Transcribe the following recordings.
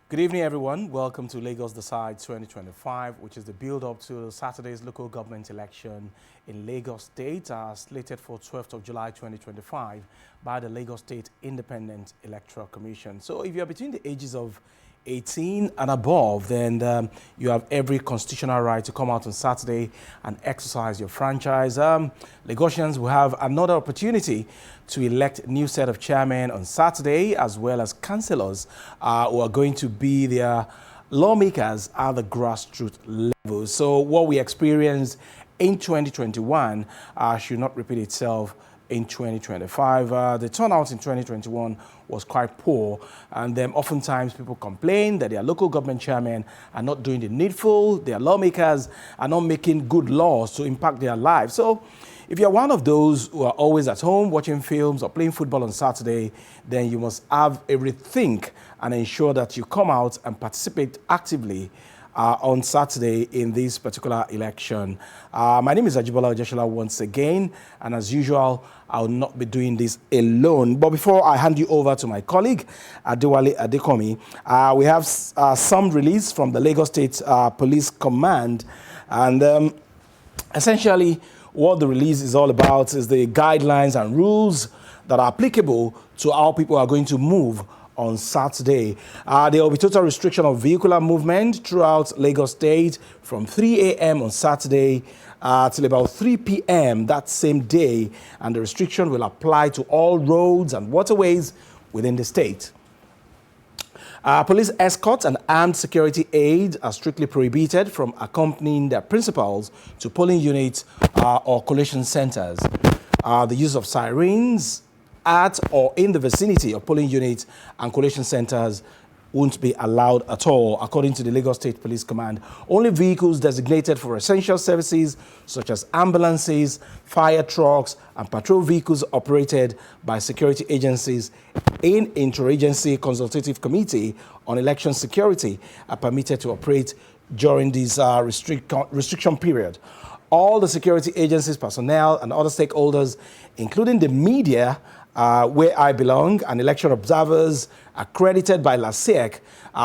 Good evening, everyone. Welcome to Lagos Decides 2025, which is the build-up to Saturday's local government election in Lagos State, slated for 12th of July 2025 by the Lagos State Independent Electoral Commission. So if you're between the ages of 18 and above, then you have every constitutional right to come out on Saturday and exercise your franchise. Lagosians will have another opportunity to elect a new set of chairmen on Saturday, as well as councillors who are going to be their lawmakers at the grassroots level. So what we experienced in 2021 should not repeat itself in 2025. The turnout in 2021 was quite poor, and then oftentimes people complain that their local government chairmen are not doing the needful, their lawmakers are not making good laws to impact their lives. So if you're one of those who are always at home watching films or playing football on Saturday, then you must have a rethink and ensure that you come out and participate actively on Saturday in this particular election. My name is Ajibola Ojeshola once again, and as usual, I will not be doing this alone. But before I hand you over to my colleague, Adewale Adekomi, we have some release from the Lagos State Police Command, and essentially what the release is all about is the guidelines and rules that are applicable to how people are going to move on Saturday. There will be total restriction of vehicular movement throughout Lagos State from 3 a.m. on Saturday till about 3 p.m. that same day, and the restriction will apply to all roads and waterways within the state. Police escorts and armed security aides are strictly prohibited from accompanying their principals to polling units or collation centers. The use of sirens at or in the vicinity of polling units and collation centers won't be allowed at all, according to the Lagos State Police Command. Only vehicles designated for essential services, such as ambulances, fire trucks, and patrol vehicles operated by security agencies in Interagency Consultative Committee on Election Security, are permitted to operate during this restriction period. All the security agencies, personnel, and other stakeholders, including the media, where I belong, and election observers accredited by LASEC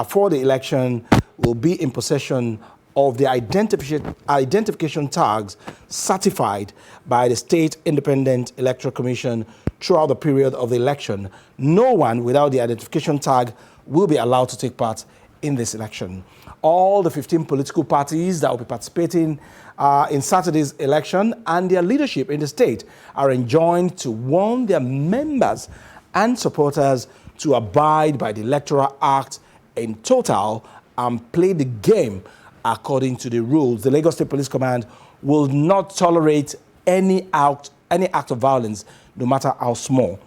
for the election will be in possession of the identification tags certified by the State Independent Electoral Commission throughout the period of the election. No one without the identification tag will be allowed to take part in this election. All the 15 political parties that will be participating in Saturday's election and their leadership in the state are enjoined to warn their members and supporters to abide by the Electoral Act in total and play the game according to the rules. The Lagos State Police Command will not tolerate any act of violence, no matter how small.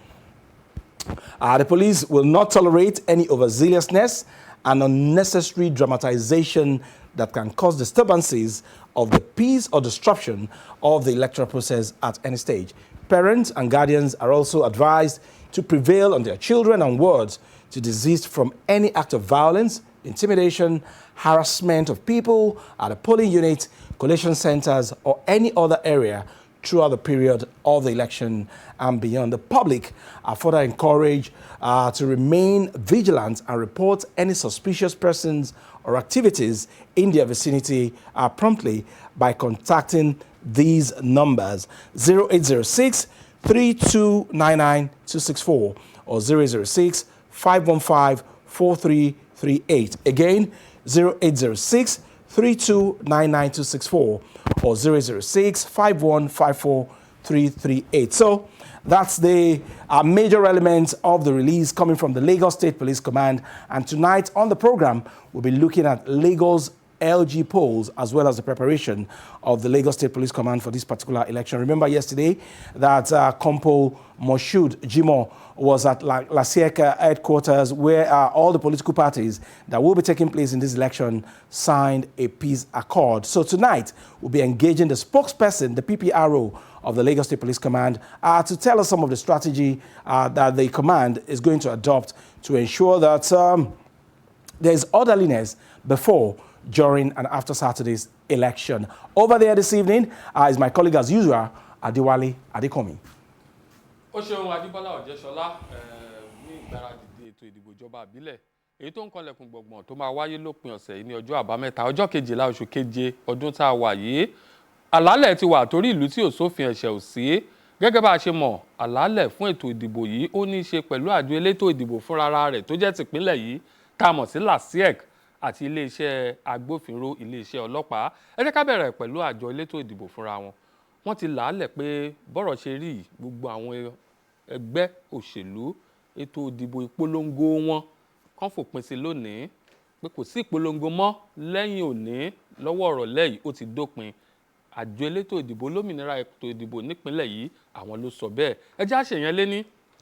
The police will not tolerate any overzealousness and unnecessary dramatization that can cause disturbances of the peace or disruption of the electoral process at any stage. Parents and guardians are also advised to prevail on their children and wards to desist from any act of violence, intimidation, harassment of people at a polling unit, collation centers, or any other area throughout the period of the election and beyond. The public are further encouraged to remain vigilant and report any suspicious persons or activities in their vicinity promptly by contacting these numbers: 0806 3299 264 or 006 515 4338. Again, 0806 3299264 or 006 5154 338. So that's the major elements of the release coming from the Lagos State Police Command. And tonight on the program, we'll be looking at Lagos LG polls, as well as the preparation of the Lagos State Police Command for this particular election. Remember yesterday that Compo Moshood Jimo was at LASEC headquarters, where all the political parties that will be taking place in this election signed a peace accord. So tonight, we'll be engaging the spokesperson, the PPRO of the Lagos State Police Command, to tell us some of the strategy that the command is going to adopt to ensure that there is orderliness before, during, and after Saturday's election. Over there this evening is my colleague, as usual, Adewale Adekomi. Ó ṣeun Ajíbọ́lá Ọ̀jẹ́ṣọlá ní ìgbáradì ètò ìdìbò ìjọba ìbílẹ̀ èyí tó ń kanlẹ̀kùn gbọ̀ngbọ̀n tó máa wáyé lópin ọ̀sẹ̀ yìí ní ọjọ́ àbámẹ́ta ọjọ́ 12 oṣù keje ọdún tá a wà yìí. Àlàálẹ̀ ti wà torí ìlú tí ò sófin ẹ̀ṣẹ̀ ò sí. Gẹ́gẹ́ bá a ṣe mọ̀, àlàálẹ̀ fún ètò ìdìbò yìí ó ní í ṣe pẹ̀lú àjọ elétò ìdìbò fúnra rẹ̀ tó jẹ́ tìpínlẹ̀ yìí tá a mọ̀ sí LASIEC àti iléeṣẹ́ agbófinró iléeṣẹ́ ọlọ́pàá. Ẹ jẹ́ ká bẹ̀rẹ̀ pẹ̀lú àjọ elétò ìdìbò fúnra wọn. Wọ́n ti làálẹ̀ pé bọ́rọ̀ ṣe rí gbogbo àwọn ẹgbẹ́ òṣèlú ètò ìdìbò ìpolongo wọn kàn fòpin sí lónìí pé kò sí ìpolongo mọ́ lẹ́yìn òní lọ́wọ́ ọ̀rọ̀ lẹ́yìn ó ti dópin. Àjọ elétò ìdìbò lómìnira ètò ìdìbò nípínlẹ̀ yìí àwọn ló sọ bẹ́ẹ̀. Ẹ jẹ́ àṣeyàn lé ní.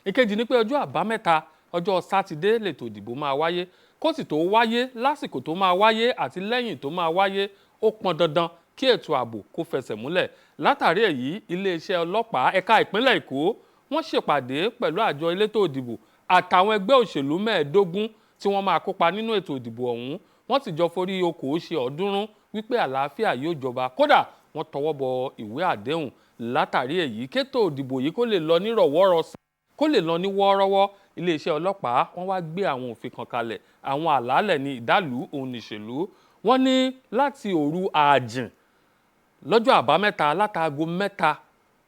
Ìkejì ni pé ọjọ́ àbámẹ́ta ọjọ́ sátidé lètò ìdìbò máa wáyé. Kó sì tó wáyé lásìkò tó máa wáyé àti lẹ́yìn tó máa wáyé ó pọn dandan kí ètò ààbò kó fẹsẹ̀ múlẹ̀. Látàrí èyí iléeṣẹ́ ọlọ́pàá ẹ̀ka ìpínlẹ̀ Èkó wọ́n ṣèpàdé pẹ̀lú àjọ elétò ìdìbò àtàwọn ẹgbẹ́ òṣèlú 15 tí wọ́n máa kópa nínú ètò ìdìbò ọ̀hún. Wọ́n sì jọ forí okòó ṣe ọ̀ọ́dúnrún wípé àlàáfíà yóò jọba. Kódà wọ́n tọwọ́ bọ ìwé àdéhùn. Látàrí èyí kétò ìdìbò yìí kó lè lọ ní rọ̀wọ́rọsẹ̀ kó lè lọ ní wọ́ọ́rọ́wọ́ iléeṣẹ́ ọlọ́pàá wọ́n wá gbé àwọn òfin kan kalẹ̀. Àwọn àlàálẹ̀ ní ìdálù òun nìṣèlú. Wọ́n ní láti òru ààjìn lọ́jọ́ àbámẹ́ta látago 3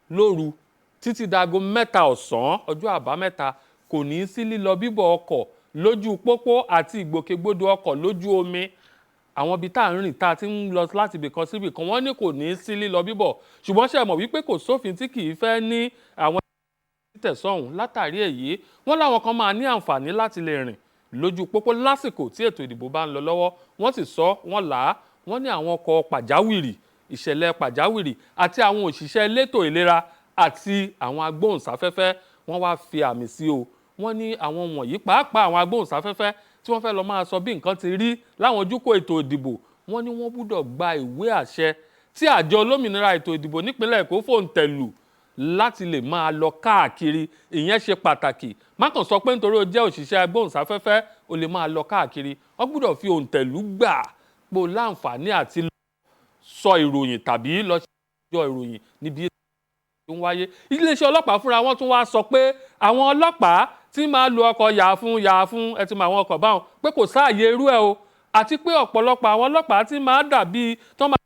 lóru títí dago 3 ọ̀sán ọjọ́ àbámẹ́ta kò ní sí lílọ bíbọ̀ ọkọ̀ lójú pópó àti ìgbòkègbodò ọkọ̀ lójú omi. Àwọn ibi tá à ń rìn tá a ti ń lọ láti ibìkan sí ibìkan wọ́n ní kò ní sí lílọ bíbọ̀. Ṣùgbọ́n ṣe mọ̀ wípé kò sófin tí kì í fẹ́ ní àwọn tẹ̀sọ̀hún. Látàrí èyí wọ́n láwọn kan máa ní àǹfààní láti lè rìn lójú pópó lásìkò tí ètò ìdìbò bá ń lọ lọ́wọ́. Wọ́n sì sọ wọ́n là á wọ́n ní àwọn ọkọ̀ pàjáwìrì ìṣẹ̀lẹ̀ pàjáwìrì àti àwọn òṣìṣẹ́ elétò ìlera àti àwọn agbóhùnsáfẹ́fẹ́ wọ́n wá fi àmì sí o. Wọ́n ní àwọn wọ̀nyí pàápàá àwọn agbóhùnsáfẹ́fẹ́ tí wọ́n fẹ́ lọ máa sọ bí nǹkan ti rí láwọn ojúkò ètò ìdìbò wọ́n ní wọ́n gbúdọ̀ gba ìwé àṣẹ tí àjọ olómìnira ètò ìdìbò nípínlẹ̀ Èkó fòǹtẹ̀lù láti lè máa lọ káàkiri. Ìyẹn ṣe pàtàkì. Má kàn sọ pé nítorí o jẹ́ òṣìṣẹ́ agbóhùnsáfẹ́fẹ́ o lè máa lọ káàkiri. Wọ́n gbúdọ̀ fi òǹtẹ̀lù gbà pé o láǹfààní àti sọ ìròyìn tàbí lọ ṣe ìròyìn níbi ètò tó ń wáyé. Iléeṣẹ́ ọlọ́pàá fúnra wọn tún wá sọ pé àwọn ọlọ́pàá tí máa lo ọkọ̀ yàá fún ẹ ti mọ àwọn ọkọ̀ báwọn pé kò sáàyè irú ẹ̀ o. Àti pé ọ̀pọ̀lọpọ̀ àwọn ọlọ́pàá tí máa dàbí tó máa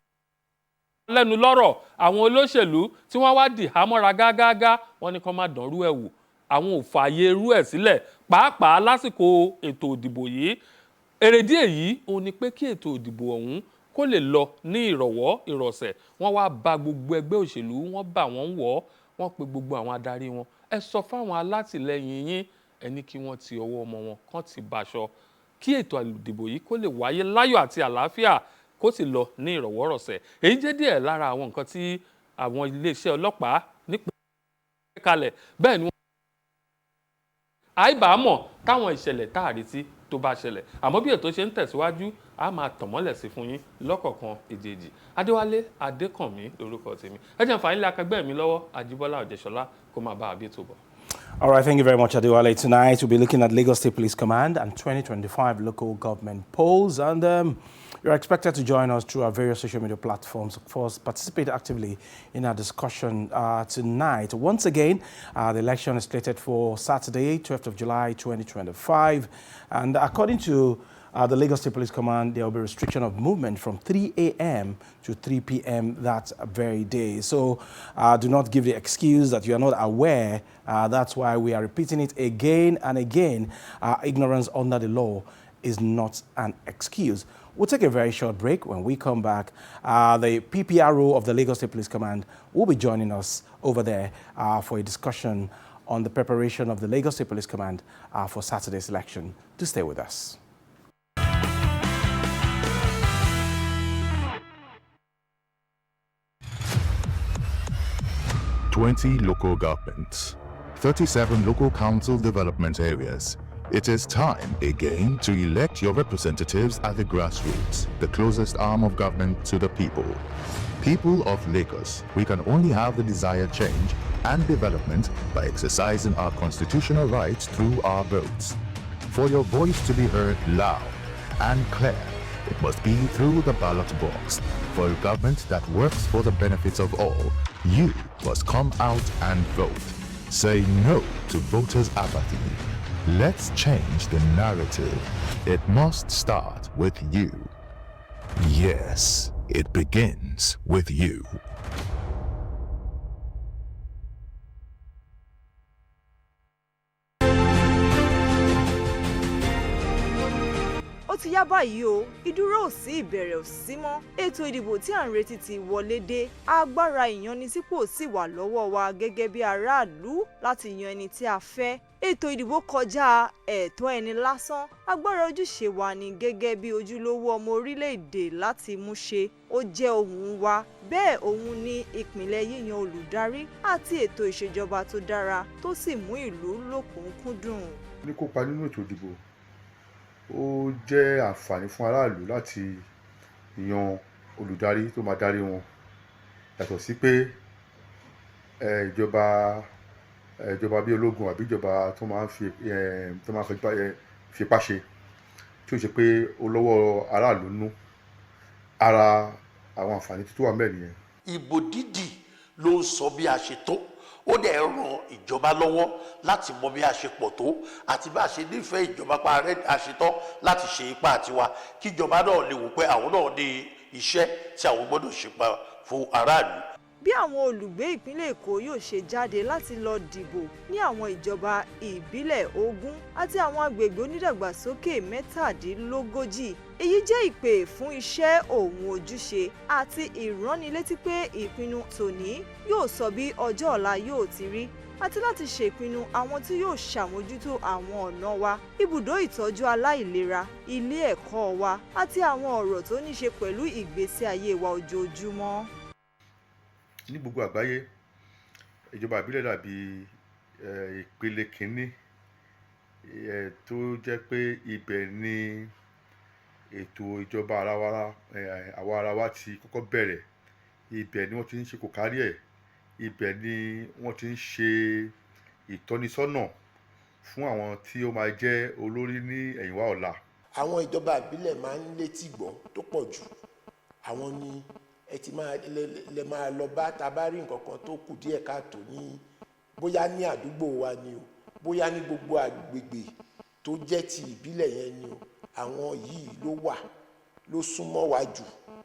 lẹ́nu lọ́rọ̀ àwọn olóṣèlú tí wọ́n wá dì hámọ́ra gágágá wọ́n ní kó má dánrú ẹ̀ wò. Àwọn ò fààyè irú ẹ̀ sílẹ̀ pàápàá lásìkò ètò ìdìbò yìí. Èrèdí èyí òun ni pé kí ètò ìdìbò ọ̀hún kó lè lọ ní ìrọ̀wọ́ ìrọ̀sẹ̀. Wọ́n wá ba gbogbo ẹgbẹ́ òṣèlú wọ́n bà wọ́n wọ̀ wọ́n pe gbogbo àwọn adarí wọn. Ẹ sọ fáwọn alátìlẹyìn yín ẹni kí wọ́n ti ọwọ́ ọmọ wọn kán ti bàṣọ kí ètò ìdìbò yìí kó lè wáyé láyọ̀ àti àlàáfíà kó sì lọ ní ìrọ̀wọ́rọ̀sẹ̀. Èyí jẹ́ díẹ̀ lára àwọn nǹkan tí àwọn iléeṣẹ́ ọlọ́pàá nípìnlẹ̀ kalẹ̀. Bẹ́ẹ̀ ni wọ́n àìbámọ̀ táwọn ìṣẹ̀lẹ̀ táàrí tí tó bá ṣẹlẹ̀. Àmọ́ bí ètò ṣe ń tẹ̀síwájú a máa tàn mọ́lẹ̀ sí fún yín lọ́kọ̀ọ̀kan èjèèjì. Adéwálé Adékànmí lórúkọ tèmi. Ẹ jẹ́ n fà yín lé akẹgbẹ́ mi lọ́wọ́ Àjíbọ́lá Ọ̀jẹ̀ṣọlá kó máa bá àbí ètò bọ̀. All right, thank you very much, Adewale. Tonight, we'll be looking at Lagos State Police Command and 2025 local government polls. And you're expected to join us through our various social media platforms. Of course, participate actively in our discussion tonight. Once again, the election is slated for Saturday, 12th of July, 2025. And according to the Lagos State Police Command, there will be restriction of movement from 3 a.m. to 3 p.m. that very day. So do not give the excuse that you are not aware. That's why we are repeating it again and again. Ignorance under the law is not an excuse. We'll take a very short break. When we come back, the PPRO of the Lagos State Police Command will be joining us over there for a discussion on the preparation of the Lagos State Police Command for Saturday's election. Do stay with us. 20 local governments, 37 local council development areas. It is time again to elect your representatives at the grassroots, the closest arm of government to the people. People of Lagos, we can only have the desired change and development by exercising our constitutional rights through our votes. For your voice to be heard loud and clear, it must be through the ballot box. For a government that works for the benefits of all, you must come out and vote. Say no to voters' apathy. Let's change the narrative. It must start with you. Yes, it begins with you. Ó ti yá báyìí o, ìdúró ò sí ìbẹ̀rẹ̀ ò sí mọ́. Ètò ìdìbò tí à ń retí ti wọlé dé. Agbára ìyanisípò sì wà lọ́wọ́ wa gẹ́gẹ́ bí aráàlú láti yan ẹni tí a fẹ́. Ètò ìdìbò kọjá ẹ̀tọ́ ẹni lásán. Agbára ojúṣe wa ni gẹ́gẹ́ bí ojúlówó ọmọ orílẹ̀-èdè láti mú ṣe. Ó jẹ́ ohun wa. Bẹ́ẹ̀ òun ni ìpìlẹ̀ yíyan olùdarí àti ètò ìṣèjọba tó dára tó sì mú ìlú lókùnkúndùn. Ní kópa nínú ètò ìdìbò, ó jẹ́ àǹfààní fún aráàlú láti yan olùdarí tó máa darí wọn. Yàtọ̀ sí pé ìjọba bí ológun àbí ìjọba tó máa ń fipá ṣe tí ó ṣe pé ó lọ́wọ́ aráàlú nú. Ara àwọn àǹfààní tó wà ńbẹ̀ nìyẹn. Ìbò dídì ló ń sọ bí a ṣe tó. Ó dẹ̀ ran ìjọba lọ́wọ́ láti mọ bí a ṣe pọ̀ tó àti bá a ṣe nífẹ̀ẹ́ ìjọba pa rẹ̀ àṣetán láti ṣe ipá tiwa kí ìjọba náà lè wò pé àwọn náà ní iṣẹ́ tí àwọn gbọ́dọ̀ ṣe pa fún aráàlú. Bí àwọn olùgbé ìpínlẹ̀ Èkó yóò ṣe jáde láti lọ dìbò ní àwọn ìjọba ìbílẹ̀ 20 àti àwọn agbègbè onídàgbàsókè 37. Èyí jẹ́ ìpè fún iṣẹ́ òun ojúṣe àti ìránnilétí pé ìpinnu tòní yóò sọ bí ọjọ́ ọ̀la yóò ti rí àti láti ṣe ìpinnu àwọn tí yóò ṣàmójútó àwọn ọ̀nà wa, ibùdó ìtọ́jú aláìlera, ilé ẹ̀kọ́ wa àti àwọn ọ̀rọ̀ tó ní ṣe pẹ̀lú ìgbésí ayé wa ojoojúmọ́. Ní gbogbo àgbáyé, ìjọba ìbílẹ̀ dàbí ìpele kìíní tó jẹ́ pé ibẹ̀ ni ètò ìjọba àwa ara wa ti kọ́kọ́ bẹ̀rẹ̀. Ibẹ̀ ni wọ́n ti ń ṣe kòkárí ẹ̀. Ibẹ̀ ni wọ́n ti ń ṣe ìtọ́nisọ́nà fún àwọn tí ó máa jẹ́ olórí ní ẹ̀yìnwá ọ̀la. Àwọn ìjọba ìbílẹ̀ máa ń létí gbọ́ tó pọ̀ jù. Àwọn ni ẹ ti lè máa lọ bá tá bá rí nǹkan kan tó kù díẹ̀ káàtó ní bóyá ní àdúgbò wa ni o, bóyá ní gbogbo àgbègbè tó jẹ́ ti ìbílẹ̀ yẹn ni o. Àwọn yìí ló súnmọ́ wa jù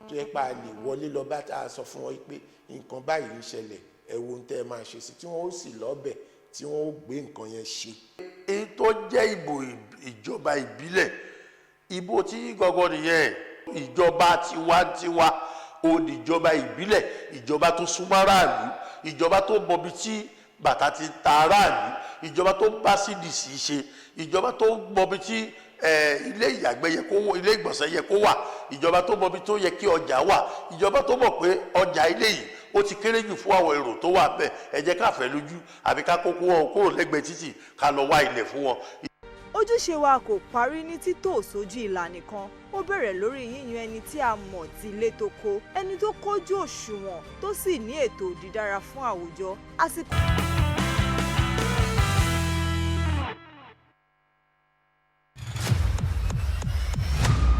tó yẹ pé a lè wọlé lọ bá tá a sọ fún wọn pé nǹkan báyìí ń ṣẹlẹ̀, ẹ wo ohun tẹ́ ẹ máa ṣe sí, tí wọ́n ó sì lọ́bẹ̀ tí wọ́n ó gbé nǹkan yẹn ṣe. Èyí tó jẹ́ ìbò ìjọba ìbílẹ̀, ìbò tí gangan nìyẹn, ìjọba tiwantiwa oníjọba ìbílẹ̀, ìjọba tó súnmọ́ aráàlú, ìjọba tó mọbi tí bàtà ti ta aráàlú, ìjọba tó bá CDC ṣe, ìjọba tó mọbi tí ilé ìyàgbẹ́ yẹ kó wà, ilé ìgbọ̀nsẹ̀ yẹ kó wà, ìjọba tó mọbi tó yẹ kí ọjà wà, ìjọba tó mọ̀ pé ọjà ilé yìí ó ti kéré jù fún àwọn èrò tó wà bẹ́ẹ̀, ẹ jẹ́ ká fẹ́ lójú àbí ká kókó wọn kúrò lẹ́gbẹ̀ẹ́ títì ká lọ wá ilẹ̀ fún wọn. Ojúṣe wa kò parí ní títò sójú ìlà nìkan. Ó bẹ̀rẹ̀ lórí yíyan ẹni tí a mọ̀ ti ilé tó kó, ẹni tó kójú òṣùwọ̀n tó sì ní ètò dídára fún àwùjọ. Àsìkò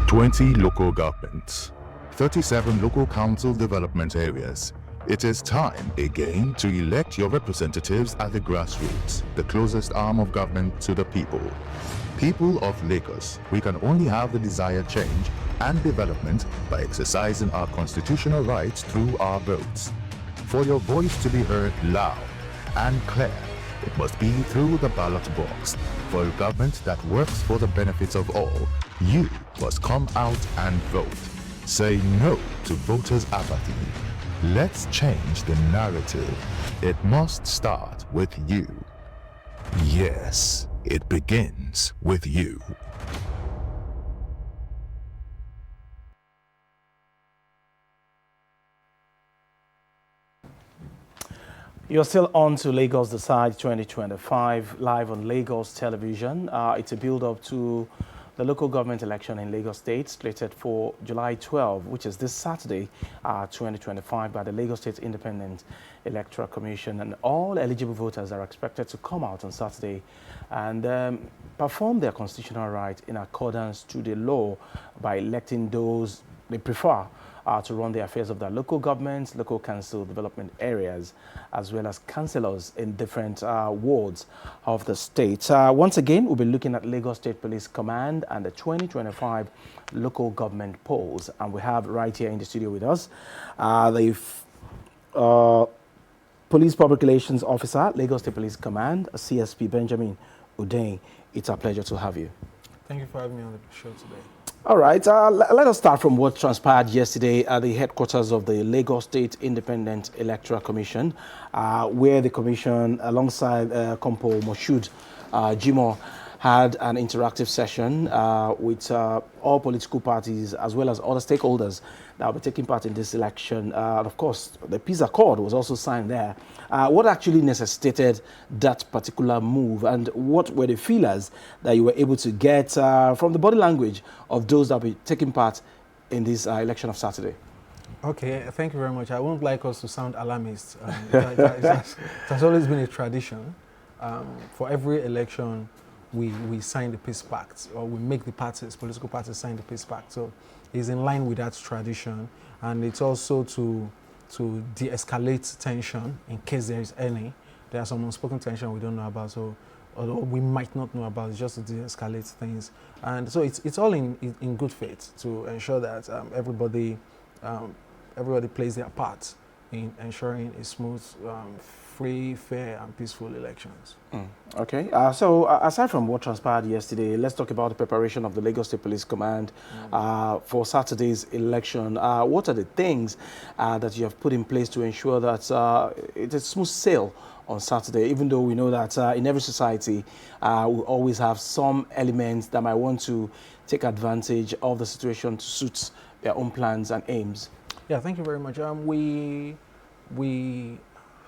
20 local governments, 37 local council development areas. It is time again to elect your representatives at the grassroots, the closest arm of government to the people. People of Lagos, we can only have the desired change and development by exercising our constitutional rights through our votes. For your voice to be heard loud and clear, it must be through the ballot box. For a government that works for the benefits of all, you must come out and vote. Say no to voters' apathy. Let's change the narrative. It must start with you. Yes, it begins with you. You're still on to Lagos Decide 2025, live on Lagos Television. It's a build-up to the local government election in Lagos State, slated for July 12, which is this Saturday, 2025, by the Lagos State Independent Electoral Commission. And all eligible voters are expected to come out on Saturday and perform their constitutional right in accordance to the law by electing those they prefer to run the affairs of their local governments, local council development areas, as well as councillors in different wards of the state. Once again, we'll be looking at Lagos State Police Command and the 2025 local government polls. And we have right here in the studio with us the Police Public Relations Officer, Lagos State Police Command, CSP Benjamin Hundeyin. It's a pleasure to have you. Thank you for having me on the show today. All right, let us start from what transpired yesterday at the headquarters of the Lagos State Independent Electoral Commission, where the commission, alongside Compo Moshood Jimoh, had an interactive session with all political parties as well as other stakeholders that will be taking part in this election. And of course, the peace accord was also signed there. What actually necessitated that particular move, and what were the feelers that you were able to get from the body language of those that will be taking part in this election of Saturday? Okay, thank you very much. I wouldn't like us to sound alarmist. It has always been a tradition. For every election, we sign the peace pact, or we make the parties, political parties, sign the peace pact. So it's in line with that tradition, and it's also to de-escalate tension in case there is any. There are some unspoken tension we don't know about, so although we might not know about, just to de-escalate things. And so it's all in good faith to ensure that everybody plays their part in ensuring a smooth, free, fair, and peaceful elections. Okay. So aside from what transpired yesterday, let's talk about the preparation of the Lagos State Police Command for Saturday's election. What are the things that you have put in place to ensure that it's a smooth sail on Saturday, even though we know that in every society we always have some elements that might want to take advantage of the situation to suit their own plans and aims? Yeah, thank you very much. We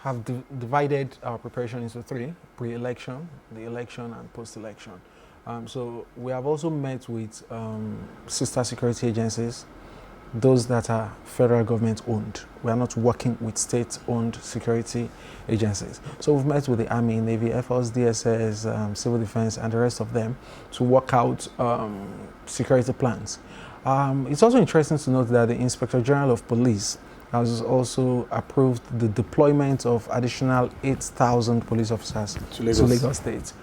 have divided our preparation into three: pre-election, the election, and post-election. So we have also met with sister security agencies, those that are federal government owned. We are not working with state-owned security agencies. So we've met with the Army, Navy, Air Force, DSS, Civil Defense, and the rest of them to work out security plans. It's also interesting to note that the Inspector General of Police has also approved the deployment of additional 8,000 police officers to Lagos State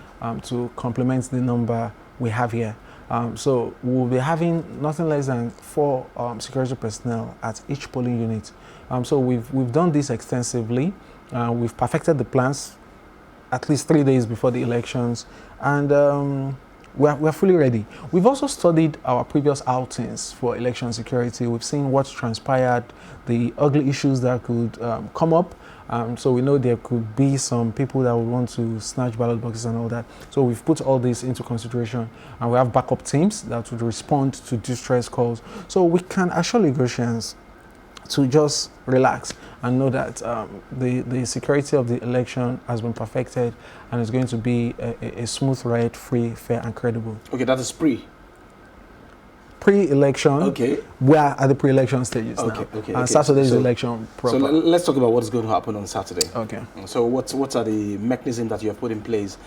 to complement the number we have here. So we'll be having nothing less than 4 security personnel at each polling unit. So we've done this extensively. We've perfected the plans at least 3 days before the elections, and we're fully ready. We've also studied our previous outings for election security. We've seen what's transpired, the ugly issues that could come up. So we know there could be some people that would want to snatch ballot boxes and all that. So we've put all this into consideration, and we have backup teams that would respond to distress calls. So we can assure Lagosians to just relax and know that the security of the election has been perfected, and it's going to be a smooth ride, free, fair, and credible. Okay, that is pre-election. Okay. We are at the pre-election stages now. And Saturday's election proper. So let's talk about what's going to happen on Saturday. Okay. So what are the mechanisms that you have put in place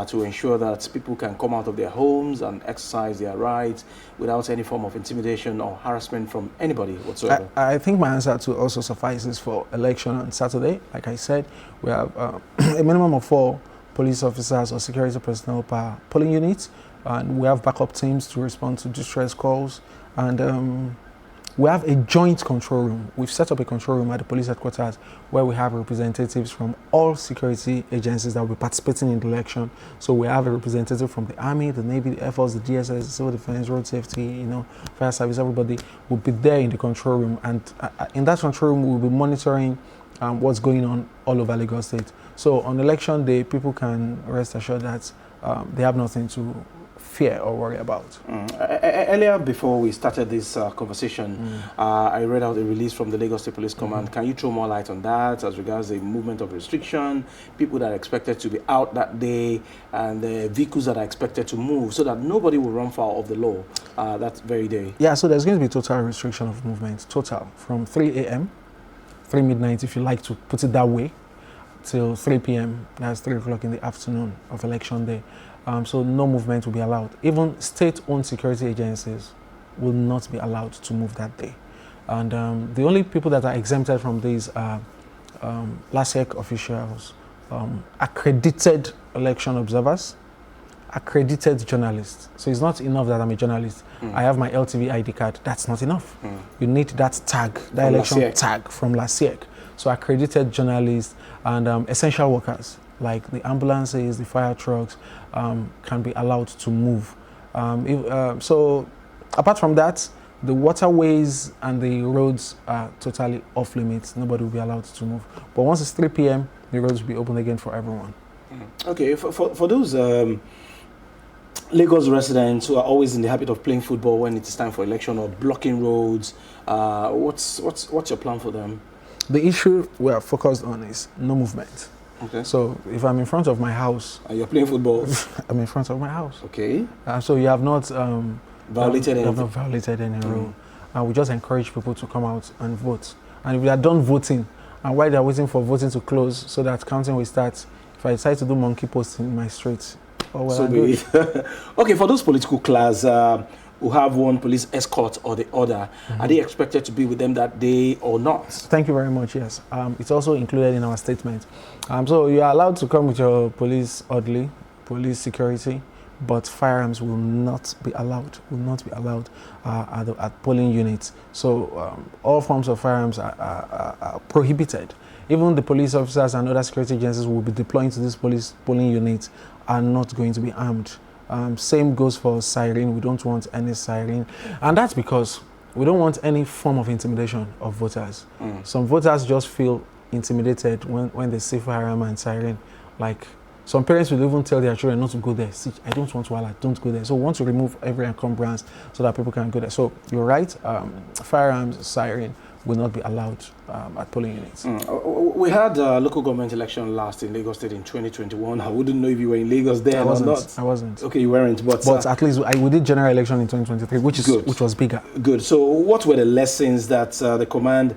to ensure that people can come out of their homes and exercise their rights without any form of intimidation or harassment from anybody whatsoever? I think my answer to also suffices for election on Saturday. Like I said, we have a minimum of 4 police officers or security personnel per polling unit. And we have backup teams to respond to distress calls, and we have a joint control room. We've set up a control room at the police headquarters where we have representatives from all security agencies that will be participating in the election. So we have a representative from the Army, the Navy, the Air Force, the DSS, the Civil Defense, Road Safety, Fire Service. Everybody will be there in the control room, and in that control room we'll be monitoring what's going on all over Lagos State. So on election day, people can rest assured that they have nothing to fear or worry about. Earlier, before we started this conversation, I read out a release from the Lagos State Police Command. Can you throw more light on that as regards the movement of restriction, people that are expected to be out that day, and the vehicles that are expected to move, so that nobody will run foul of the law that very day? Yeah, so there's going to be total restriction of movement, total, from 3 a.m., 3 midnight, if you like to put it that way, till 3 p.m., that's 3 o'clock in the afternoon of election day. So no movement will be allowed. Even state-owned security agencies will not be allowed to move that day. And the only people that are exempted from these are LASEC officials, accredited election observers, accredited journalists. So it's not enough that I'm a journalist. I have my LTV ID card. That's not enough. You need that tag, that From election LASEC. tag from LASEC. So accredited journalists and essential workers like the ambulances, the fire trucks can be allowed to move. So apart from that, the waterways and the roads are totally off limits. Nobody will be allowed to move. But once it's 3 p.m., the roads will be open again for everyone. Okay, for those Lagos residents who are always in the habit of playing football when it is time for election or blocking roads, what's your plan for them? The issue we are focused on is no movement. Okay. So if I'm in front of my house, And you're playing football. I'm in front of my house. Okay. So you have not Violated you have anything. not violated any rule. And we just encourage people to come out and vote. And if they are done voting, and while they are waiting for voting to close so that counting will start, if I decide to do monkey posting in my streets, oh well, So I do be it. it. Okay, for those political class who have one police escort or the other, are they expected to be with them that day or not? Thank you very much. Yes, it's also included in our statement. So you are allowed to come with your police orderly, police security, but firearms will not be allowed. Will not be allowed at polling units. So all forms of firearms are prohibited. Even the police officers and other security agencies will be deploying to these police polling units are not going to be armed. Same goes for siren. We don't want any siren, and that's because we don't want any form of intimidation of voters. Some voters just feel intimidated when they see firearm and siren. Like some parents will even tell their children not to go there. See, I don't want to, don't go there. So we want to remove every encumbrance so that people can go there. So you're right, firearms, siren will not be allowed at polling units. We had a local government election last in Lagos State in 2021. I wouldn't know if you were in Lagos then or not. I wasn't. Okay, you weren't, but At least we did general election in 2023, which was bigger. good. So what were the lessons that the command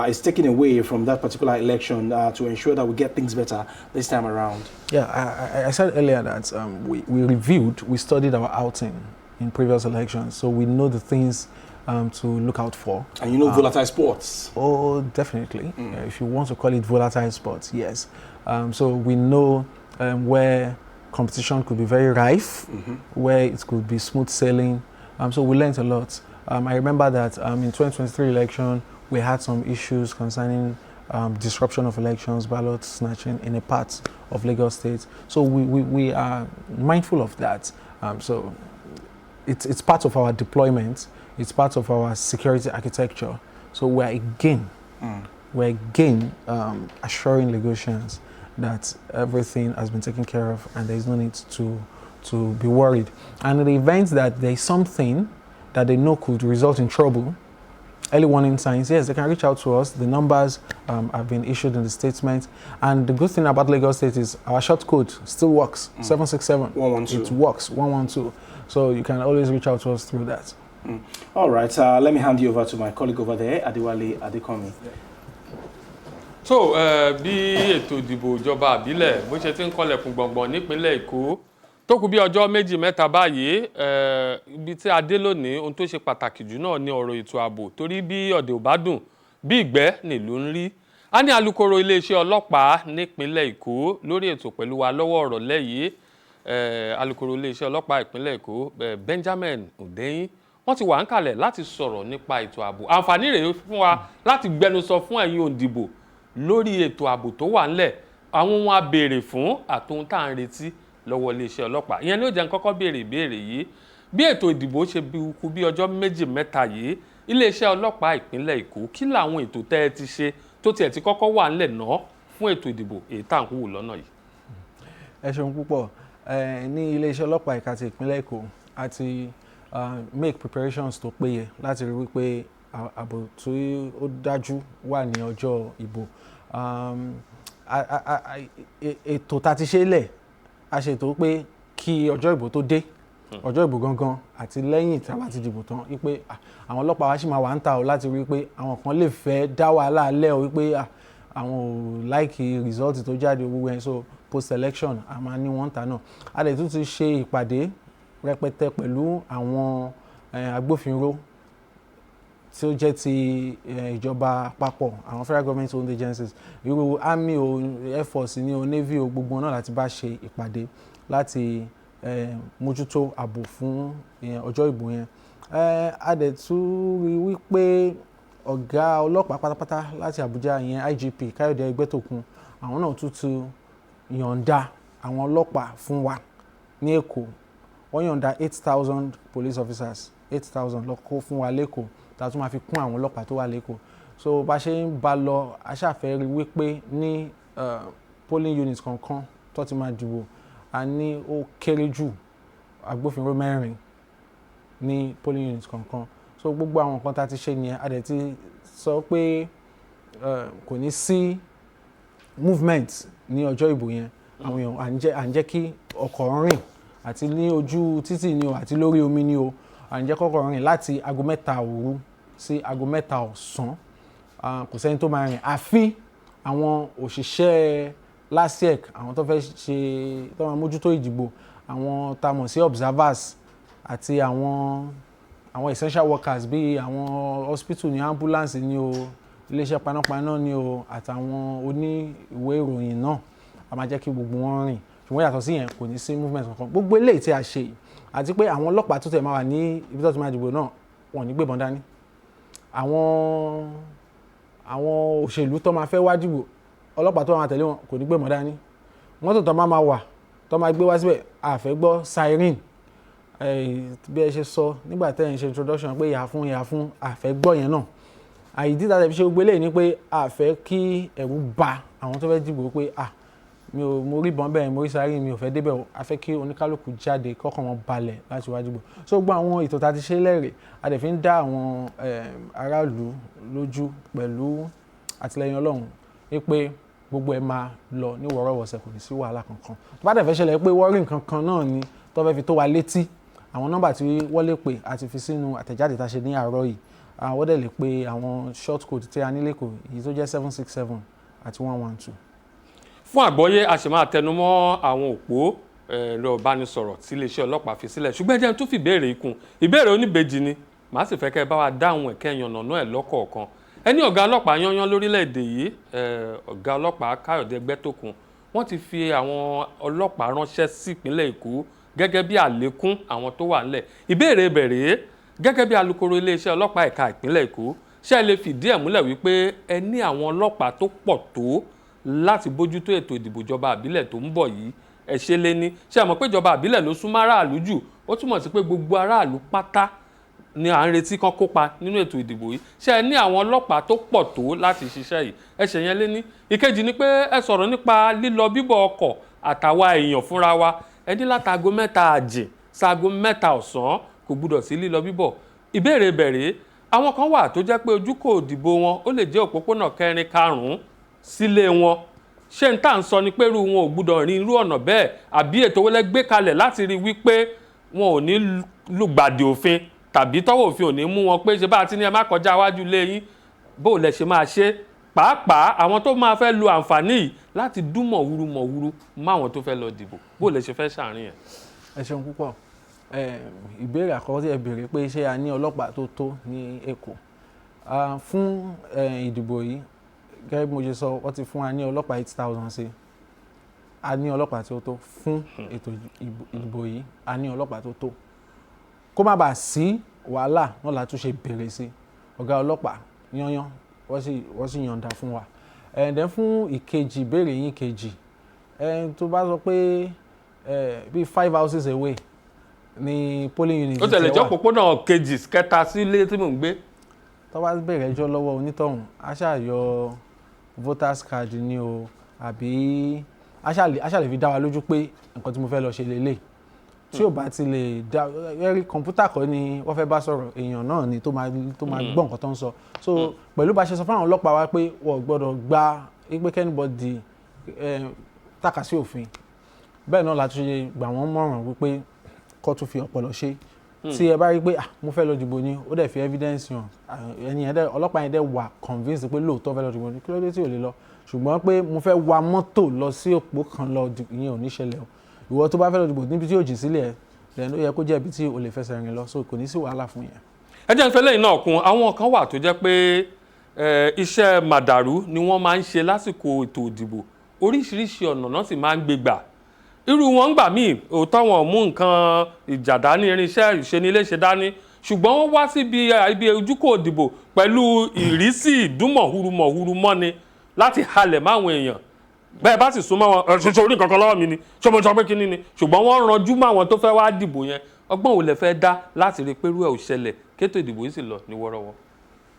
is taking away from that particular election to ensure that we get things better this time around? Yeah, I said earlier that we studied our outing in previous elections, so we know the things to look out for. And you know volatile sports. Oh, definitely. If you want to call it volatile sports, yes. So we know where competition could be very rife, where it could be smooth sailing. So we learned a lot. I remember that in 2023 election, we had some issues concerning disruption of elections, ballot snatching in a part of Lagos State. So we are mindful of that. So it's part of our deployment. It's part of our security architecture. So we're again assuring Lagosians that everything has been taken care of and there is no need to be worried. And in the event that there is something that they know could result in trouble, early warning signs, yes, they can reach out to us. The numbers have been issued in the statement. And the good thing about Lagos State is our short code still works, 767. 112. It works, 112. So you can always reach out to us through that. All right, let me hand you over to my colleague over there, Adewale Adekomi. So bí ètò ìdìbò ìjọba àbílẹ̀ bó ṣe ti ń kọlẹ̀kùn gbọ̀ngbọ̀n nípínlẹ̀ Èkó tó kù bí ọjọ́ méjì mẹ́ta báyìí ibi tí a dé lónìí ohun tó ṣe pàtàkì jù náà ní ọ̀rọ̀ ètò ààbò torí bí ọ̀dẹ̀ ò bá dùn bí ìgbẹ́ nílùú ń rí. A ní alukoro iléeṣẹ́ ọlọ́pàá nípínlẹ̀ Èkó lórí ètò pẹ̀lú wa lọ́wọ́ ọ̀rọ̀ lẹ́yìí alukoro iléeṣẹ́ ọlọ́pàá ìpínlẹ̀ Èkó Benjamin Hundeyin wọ́n ti wà ń kalẹ̀ láti sọ̀rọ̀ nípa ètò ààbò. Àǹfààní rèé fún wa láti gbẹnusọ fún ẹ̀yin òǹdìbò lórí ètò ààbò tó wà ńlẹ̀ àwọn ohun a béèrè fún àtohun tá à ń retí lọ́wọ́ iléeṣẹ́ ọlọ́pàá. Ìyẹn ló jẹ́ n kọ́kọ́ béèrè ìbéèrè yìí bí ètò ìdìbò ṣe kù bí ọjọ́ méjì mẹ́ta yìí iléeṣẹ́ ọlọ́pàá ìpínlẹ̀ Èkó kí làwọn ètò tẹ́ ẹ ti ṣe tó tiẹ̀ ti kọ́kọ́ wà ńlẹ̀ náà fún ètò ìdìbò èyí tá à ń kú lọ́nà yìí. Ẹ ṣeun púpọ̀ ní iléeṣẹ́ ọlọ́pàá ẹ̀ka ti ìpínlẹ̀ Èkó àti make preparations tó péye láti rí wípé ààbò tí ó dájú wà ní ọjọ́ ìbò. Ètò tá ti ṣe lẹ̀ a ṣètò pé kí ọjọ́ ìbò tó dé ọjọ́ ìbò gangan àti lẹ́yìn tí a bá ti dìbò tán wípé àwọn ọlọ́pàá wa ṣì máa wà ń ta ọ láti rí pé àwọn kan lè fẹ́ dá wàhálà lẹ̀ ọ wípé àwọn ò láìkì result tó jáde gbogbo yẹn so post election a máa ní wọ́n ta náà. A lè tún ti ṣe ìpàdé rẹpẹtẹ pẹ̀lú àwọn agbófinró tí ó jẹ́ ti ìjọba àpapọ̀ àwọn federal government owned agencies irú army o air force ní o navy o gbogbo náà láti bá ṣe ìpàdé láti mójútó ààbò fún ọjọ́ ìbò yẹn. A dẹ̀ tún rí wípé ọ̀gá ọlọ́pàá pátápátá láti Àbújá ìyẹn IGP Káyọ̀dé Ẹgbẹ́tókun àwọn náà tún yọ̀ǹda àwọn ọlọ́pàá fún wa ní Èkó wọ́n yọ̀ǹda 8,000 police officers 8,000 lọ kó fún wa lẹ́kọ̀ọ́ tá a tún máa fi kún àwọn ọlọ́pàá tó wà lẹ́kọ̀ọ́. So bá ṣe ń bá lọ aṣáfẹ́ rí wípé ní polling units kankan tó ti máa dìbò a ní ó kéré jù agbófinró 4 ní polling units kankan. So gbogbo àwọn nǹkan tá a ti ṣe nìyẹn a dẹ̀ ti sọ pé kò ní sí movement ní ọjọ́ ìbò yẹn àwọn èèyàn à ń jẹ́ kí ọkọ̀ rìn àti ní ojú títì ni o àti lórí omi ni o à ń jẹ́ kọ́kọ́ rìn láti aago 3 òru sí aago 3 ọ̀sán kò sẹ́ni tó máa rìn àfi àwọn òṣìṣẹ́ LASEC àwọn tó fẹ́ ṣe tó máa mójútó ìdìbò àwọn tá a mọ̀ sí observers àti àwọn essential workers bíi àwọn hospital ní ambulance ní o iléeṣẹ́ panápaná ní o àtàwọn oní ìwé ìròyìn náà a máa jẹ́ kí gbogbo wọn rìn ṣùgbọ́n yàtọ̀ sí yẹn kò ní sí movement kankan gbogbo eléyìí tí a ṣe àti pé àwọn ọlọ́pàá tó tẹ̀ máa wà ní ibi tó ti máa dìbò náà wọ́n ní gbébọn dání àwọn òṣèlú tó máa fẹ́ wá dìbò ọlọ́pàá tó máa tẹ̀lé wọn kò ní gbébọn dání mọ́tò tó máa wà tó máa gbé wá síbẹ̀ a fẹ́ gbọ́ siren bí ẹ ṣe sọ nígbà tẹ́ ẹ̀ ń ṣe introduction pé ìyá fún a fẹ́ gbọ́ yẹn náà àìdí tàbí fi ṣe gbogbo eléyìí ni pé a fẹ́ kí ẹ̀rù bà àwọn tó fẹ́ dìbò pé mo rí ìbọn bẹ́ẹ̀ mo rí sáré mi ò fẹ́ débẹ̀ a fẹ́ kí oníkálukú jáde kọ́kàn wọn balẹ̀ láti wá dìbò so gbọ́ àwọn ètò tá a ti ṣe lẹ́rìí a dẹ̀ fi ń dá àwọn aráàlú lójú pẹ̀lú àtìlẹyìn Ọlọ́run pé gbogbo ẹ̀ máa lọ ní wọ́rọ́wọ́sẹ̀ kò ní sí wàhálà kankan tó bá dẹ̀ fẹ́ ṣẹlẹ̀ pé wọ́n rí nǹkan kan náà ni tó fẹ́ fi tó wa létí àwọn nọ́mbà tí wọ́n lè pè àti fi sínú àtẹ̀jáde tá a ṣe ní àárọ̀ yìí wọ́n dẹ̀ lè pe àwọn short code tí a ní lẹ́kọ̀ọ́ èyí tó jẹ́ 767 àti 112. fún àgbọ́yé a sì máa tẹnumọ́ àwọn òpó ẹ̀rọ ìbánisọ̀rọ̀ tí iléeṣẹ́ ọlọ́pàá fi sílẹ̀ ṣùgbọ́n ẹjẹ́ tó fi ìbéèrè ikùn ìbéèrè oníbejì ni màá sì fẹ́ kẹ́ ẹ bá wa dáhùn ẹ̀kẹ́ yànnàná ẹ̀ lọ́kọ̀ọ̀kan ẹni ọ̀gá ọlọ́pàá yányán lórílẹ̀‐èdè yìí ọ̀gá ọlọ́pàá Káyọ̀dé Ẹgbẹ́tókun wọ́n ti fi àwọn ọlọ́pàá ránṣẹ́ sí ìpínlẹ̀ Èkó gẹ́gẹ́ bí àlékún àwọn tó wà ńlẹ̀ ìbéèrè bẹ̀rẹ̀ gẹ́gẹ́ bí alukoro iléeṣẹ́ ọlọ́pàá ẹ̀ka ìpínlẹ̀ Èkó ṣé ẹ lè fìdí ẹ̀ múlẹ̀ wípé ẹ ní àwọn ọlọ́pàá tó pọ̀ tó láti bójútó ètò ìdìbò ìjọba àbílẹ̀ tó ń bọ̀ yìí ẹ ṣe lé ní ṣé ẹ mọ̀ pé ìjọba àbílẹ̀ ló súnmọ́ aráàlú jù ó túmọ̀ sí pé gbogbo aráàlú pátá ni à ń retí kán kópa nínú ètò ìdìbò yìí ṣé ẹ ní àwọn ọlọ́pàá tó pọ̀ tó láti ṣiṣẹ́ yìí ẹ ṣe yẹn lé ní ìkejì ni pé ẹ sọ̀rọ̀ nípa lílọ bíbọ̀ ọkọ̀ àtàwa èèyàn fúnra wa ẹ ní látago 3 àjìn sáago 3 ọ̀sán kò gbúdọ̀ sí lílọ bíbọ̀ ìbéèrè bẹ̀rẹ̀ àwọn kan wà tó jẹ́ pé ojúkò ìdìbò wọn ó lè jẹ́ òpópónà 4 5 sílé wọn ṣé n tá à ń sọ ni pé irú wọn ò gbúdọ̀ rin irú ọ̀nà bẹ́ẹ̀ àbí ètò wọlé gbé kalẹ̀ láti rí wípé wọn ò ní lùgbàdì òfin tàbí tọ́wọ́ òfin ò ní mú wọn pé ṣe bá a ti ní ẹ má kọjá iwájú ilé yín bó lẹ ṣe máa ṣe pàápàá àwọn tó máa fẹ́ lo àǹfààní yìí láti dún mọ̀wúrú má àwọn tó fẹ́ lọ dìbò bó lẹ ṣe fẹ́ ṣàárín ẹ̀. ẹ ṣeun púpọ̀ ìbéèrè àkọ́kọ́ tí ẹ béèrè pé ṣé a ní ọlọ́pàá tó tó ní Èkó fún ìdìbò yìí gẹ́gẹ́ bí mo ṣe sọ wọ́n ti fún wa ní ọlọ́pàá 8,000 sí a ní ọlọ́pàá tó tó fún ètò ìdìbò yìí a ní ọlọ́pàá tó tó kó má bàa sí wàhálà náà la tún ṣe bèrè sí ọ̀gá ọlọ́pàá yányán wọ́n sì yọ̀ǹda fún wa ẹ̀ẹ́dẹ́ fún ìkejì ìbéèrè yín kejì tó bá sọ pé bíi 5 houses away ní polling unit. ó tẹ̀lé jọ́ òpópónà kejì kẹta sí ilé tí mò ń gbé. tó bá bẹ̀rẹ̀ ẹjọ́ lọ́wọ́ onítọ̀hún a ṣàyọ voters card ni o àbí a ṣàlè fi dá wa lójú pé nǹkan tí mo fẹ́ lọ ṣe lélẹ̀ tí ò bá ti lè dá ẹ̀rí kọ̀ǹpútà kọ́ ni wọ́n fẹ́ bá sọ̀rọ̀ èèyàn náà ni tó máa gbọ́ nǹkan tó ń sọ so pẹ̀lú bá ṣe sọ fáwọn ọlọ́pàá wa pé wọ́n gbọ́dọ̀ gba pé kẹ́nìbọ̀dì tàkà sí òfin bẹ́ẹ̀ náà la tún ṣe gbà wọ́n mọ̀ràn wípé kó tún fi ọpọlọ ṣe tí ẹ bá rí pé mo fẹ́ lọ dìbò ni ó dẹ̀ fi evidence hàn ẹni yẹn ọlọ́pàá yẹn dẹ̀ wà convinced pé lóòótọ́ fẹ́ lọ dìbò ni kí ló dé tí ò lè lọ ṣùgbọ́n pé mo fẹ́ wa mọ́tò lọ sí òpó kan lọ ìyẹn ò ní ṣẹlẹ̀ o ìwọ tó bá fẹ́ lọ dìbò níbi tí yóò jì sílẹ̀ ẹ̀ lẹ́nu ó yẹ kó jẹ́ ibi tí o lè fẹsẹ̀ rìn lọ so kò ní sí wàhálà fún yẹn. ẹ jẹ́ ń fẹ́ lẹ́yìn náà kún àwọn kan wà tó jẹ́ pé iṣẹ́ màdàrú ni wọ́n máa ń ṣe lásìkò ètò ìdìbò oríṣiríṣi ọ̀nà náà sì máa ń gbé gbà irú wọn ń gbà míì òótọ́ wọn mú nǹkan ìjà dání irinṣẹ́ ìṣeniléṣe dání ṣùgbọ́n wọ́n wá síbi ibi ojúkò ìdìbò pẹ̀lú ìrísí ìdúnmọ̀húrumọ̀húru mọ́ni láti halẹ̀ máwọn èèyàn bẹ́ẹ̀ bá sì súnmọ́ wọn ṣoṣo orí kankan lọ́wọ́ mi ni ṣé mo sọ pé kíní ni ṣùgbọ́n wọ́n ranjú mọ́ àwọn tó fẹ́ wá dìbò yẹn ọgbọ́n ò lè fẹ́ dá láti rí pé irú ẹ̀ ò ṣẹlẹ̀ kétò ìdìbò yìí sì lọ ní wọ́rọ́wọ́.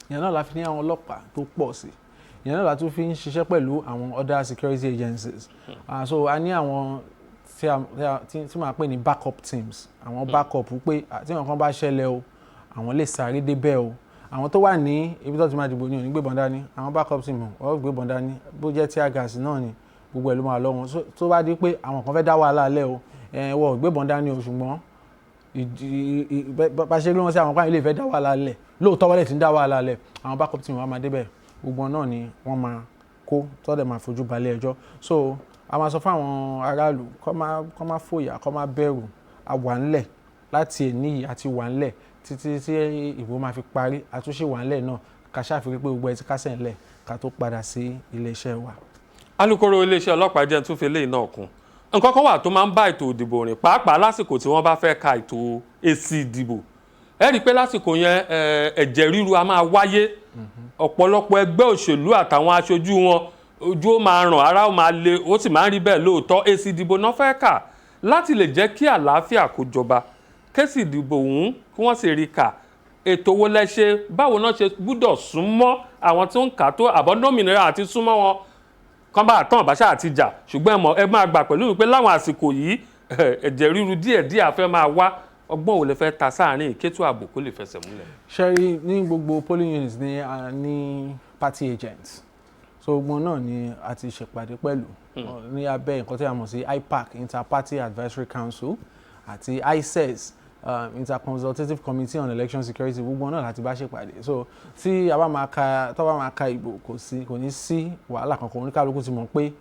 ìyẹn náà la fi ní àwọn ọlọ́pàá tó pọ̀ sí ìyẹn náà la tún fi ń ṣiṣẹ́ pẹ̀lú àwọn other security agencies so a ní àwọn tí màá pè ní backup teams àwọn backup pé tí nǹkan bá ṣẹlẹ̀ o àwọn lè sáré débẹ̀ o àwọn tó wà ní ibi tó ti máa dìbò ní òní gbébọn dání àwọn backup team ọ̀ gbébọn dání bó jẹ́ tear gas náà ni gbogbo ẹ̀ ló máa lọ wọn tó bá di pé àwọn kan fẹ́ dá wàhálà lẹ̀ o wọ́n gbébọn dání o ṣùgbọ́n bá ṣe rí wọn sí àwọn kan ilé ìfẹ́ dá wàhálà lẹ̀ lóòótọ́ wọlé tí ń dá wàhálà lẹ̀ àwọn backup team wa máa débẹ̀ gbogbo náà ni wọ́n máa kó tọ́dẹ̀ máa fojú balẹ̀ ẹjọ́ so a máa sọ fún àwọn aráàlú kọ́ máa fòyà kọ́ máa bẹ̀rù àwa ńlẹ̀ láti èní yìí àti wà ńlẹ̀ títí tí ìbò máa fi parí àtúnṣe wà ńlẹ̀ náà ká ṣàfihàn pé gbogbo ẹ ti kásẹ̀ ńlẹ̀ ká tó padà sí iléeṣẹ́ wa. alukoro iléeṣẹ́ ọlọ́pàá jẹ́ tún fi eléyìí náà kún nǹkan kan wà tó máa ń bá ètò ìdìbò rìn pàápàá lásìkò tí wọ́n bá fẹ́ ka ètò èsì ìdìbò ẹ rí i pé lásìkò yẹn ẹ̀jẹ̀ ríru a máa wáyé ọ̀pọ̀lọpọ̀ ẹgbẹ́ òṣèlú àtàwọn aṣojú wọn ojú ó máa ràn ara ó máa le ó sì máa ń rí bẹ́ẹ̀ lóòótọ́ èsì ìdìbò náà fẹ́ kà láti lè jẹ́ kí àlàáfíà kó jọba kẹ́sì ìdìbò ọ̀hún kí wọ́n sì rí kà ètò wo lẹ ṣe báwo náà ṣe gbúdọ̀ súnmọ́ àwọn tó ń kà tó àbọ̀dọ́mìnira àti súnmọ́ wọn kán bá àtàn àbáṣà àti jà ṣùgbọ́n ẹ máa gbà pẹ̀lú pé láwọn àsìkò yìí ẹ̀jẹ̀ ríru díẹ̀díẹ̀ afẹ́ máa wá ọgbọ́n ò lè fẹ́ ta sáàrin ìkétò ààbò kó lè fẹsẹ̀ múlẹ̀. ṣẹ́rí ní gbogbo polling units ní party agents so gbogbo náà ni a ti ṣèpàdé pẹ̀lú ní abẹ́ nǹkan tí a mọ̀ sí IPAC Inter-Party Advisory Council àti ICES Inter-Consultative Committee on Election Security gbogbo náà láti bá ṣèpàdé so tí a bá máa ka ìbò kò ní sí wàhálà kankan oníkálukú ti mọ̀ pé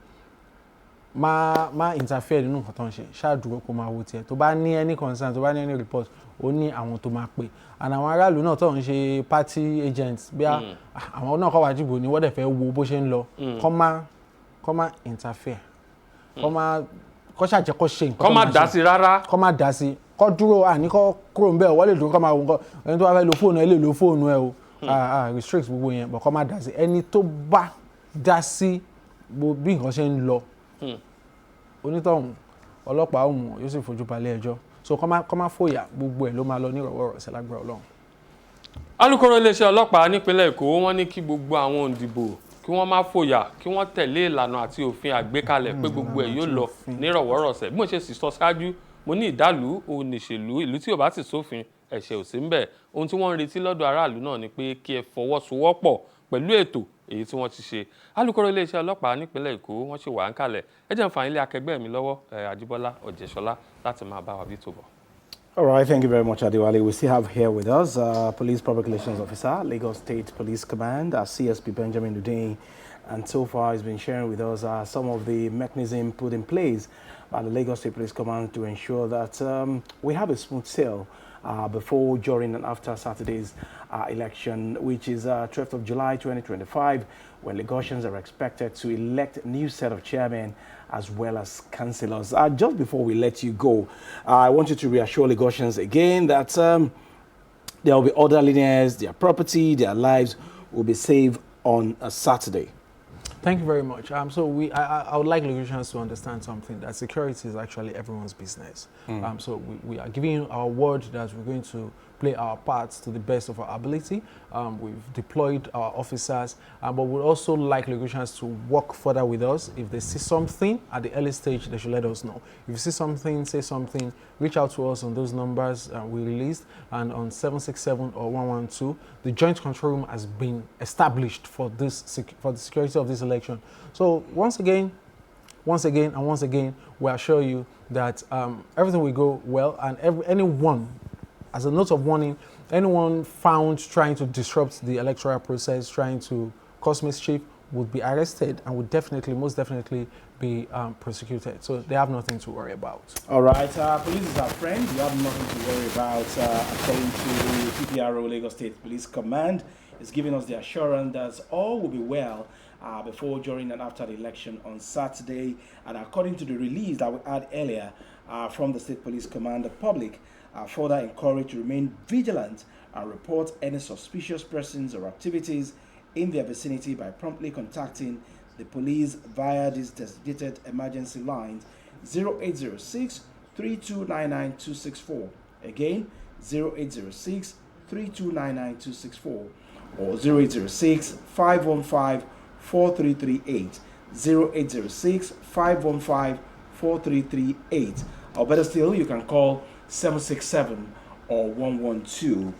má interfere nínú nǹkan tó ń ṣe ṣáàdúró kó máa wo tiẹ̀ tó bá ní any concern tó bá ní any report ó ní àwọn tó máa pè and àwọn aráàlú náà tó ń ṣe party agents bí àwọn náà kọ́ wá dìbò ni wọ́n dẹ̀ fẹ́ wo bó ṣe ń lọ kọ́ má interfere kọ́ ṣàjẹ́ kọ́ ṣe nǹkan kọ́ má dá sí rárá kọ́ má dá sí kọ́ dúró àní kọ́ kúrò ń bẹ̀ wọ́n lè dúró kọ́ máa wò nǹkan ẹni tó bá fẹ́ lo fóònù ẹ lè lo fóònù ẹ o restrict gbogbo yẹn bọ̀ kọ́ má dá sí ẹni tó bá dá sí bí nǹkan ṣe ń lọ onítọ̀hún ọlọ́pàá òun yóò sì fojú balẹ̀ ẹjọ́ so kọ́ má fòyà gbogbo ẹ̀ ló máa lọ ní ìrọ̀wọ́rọ̀sẹ̀ lágbára Ọlọ́run. alukoro iléeṣẹ́ ọlọ́pàá nípínlẹ̀ Èkó wọ́n ní kí gbogbo àwọn òǹdìbò kí wọ́n má fòyà kí wọ́n tẹ̀lé ìlànà àti òfin àgbékalẹ̀ pé gbogbo ẹ̀ yóò lọ ní ìrọ̀wọ́rọ̀sẹ̀ bí mo ṣe sì sọ ṣáájú mo ní ìdálù òun nìṣèlú ìlú tí ò bá sì sófin ẹ̀ṣẹ̀ ò sí ń bẹ̀ ohun tí wọ́n ń retí lọ́dọ̀ aráàlú náà ni pé kí ẹ fọwọ́sowọ́pọ̀ pẹ̀lú ètò èyí tí wọ́n ti ṣe alukoro iléeṣẹ́ ọlọ́pàá nípínlẹ̀ Èkó wọ́n ṣì wà ń kalẹ̀ ẹ jẹ́ n fa ilé akẹgbẹ́ mi lọ́wọ́ Ajíbọ́lá Ọ̀jẹ̀ṣọlá láti máa bá wa bí tó bọ̀. All right, thank you very much, Adewale. We still have here with us Police Public Relations Officer, Lagos State Police Command, CSP Benjamin Uding, and so far he's been sharing with us some of the mechanism put in place by the Lagos State Police Command to ensure that we have a smooth sail before, during, and after Saturday's election, which is 12th of July 2025, when Lagosians are expected to elect a new set of chairmen as well as councillors. Just before we let you go, I want you to reassure Lagosians again that there will be orderliness, their property, their lives will be safe on a Saturday. Thank you very much. So I would like Lagosians to understand something, that security is actually everyone's business. So we are giving you our word that we're going to play our parts to the best of our ability. We've deployed our officers, but we'd also like Lagosians to work further with us. If they see something at the early stage, they should let us know. If you see something, say something, reach out to us on those numbers we released, and on 767 or 112. The Joint Control Room has been established for the security of this election. So once again, we assure you that everything will go well, and anyone, as a note of warning, anyone found trying to disrupt the electoral process, trying to cause mischief, would be arrested and would definitely, most definitely, be prosecuted. So they have nothing to worry about. All right, police is our friend. You have nothing to worry about. According to the PPRO, Lagos State Police Command, is giving us the assurance that all will be well before, during, and after the election on Saturday. And according to the release that we had earlier from the State Police Command, the public are further encouraged to remain vigilant and report any suspicious persons or activities in their vicinity by promptly contacting the police via these designated emergency lines 0806 3299 264. Again, 0806 3299 264 or 0806 515 4338. 0806 515 4338. Or better still, you can call 767 or 112.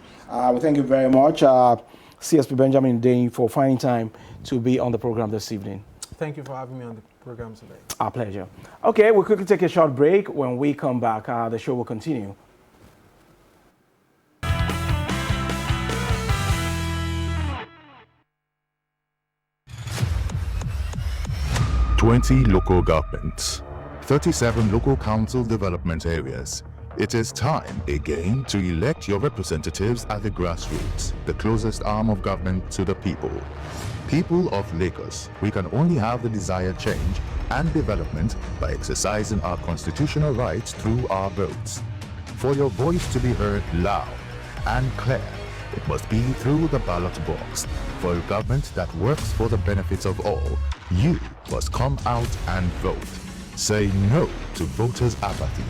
We thank you very much, CSP Benjamin Dane, for finding time to be on the program this evening. Thank you for having me on the program today. Our pleasure. Okay, we'll quickly take a short break. When we come back, the show will continue. "20 local governments, 37 local council development areas. It is time again to elect your representatives at the grassroots, the closest arm of government to the people. People of Lagos, we can only have the desired change and development by exercising our constitutional rights through our votes. For your voice to be heard loud and clear, it must be through the ballot box. For a government that works for the benefits of all, you must come out and vote. Say no to voters' apathy.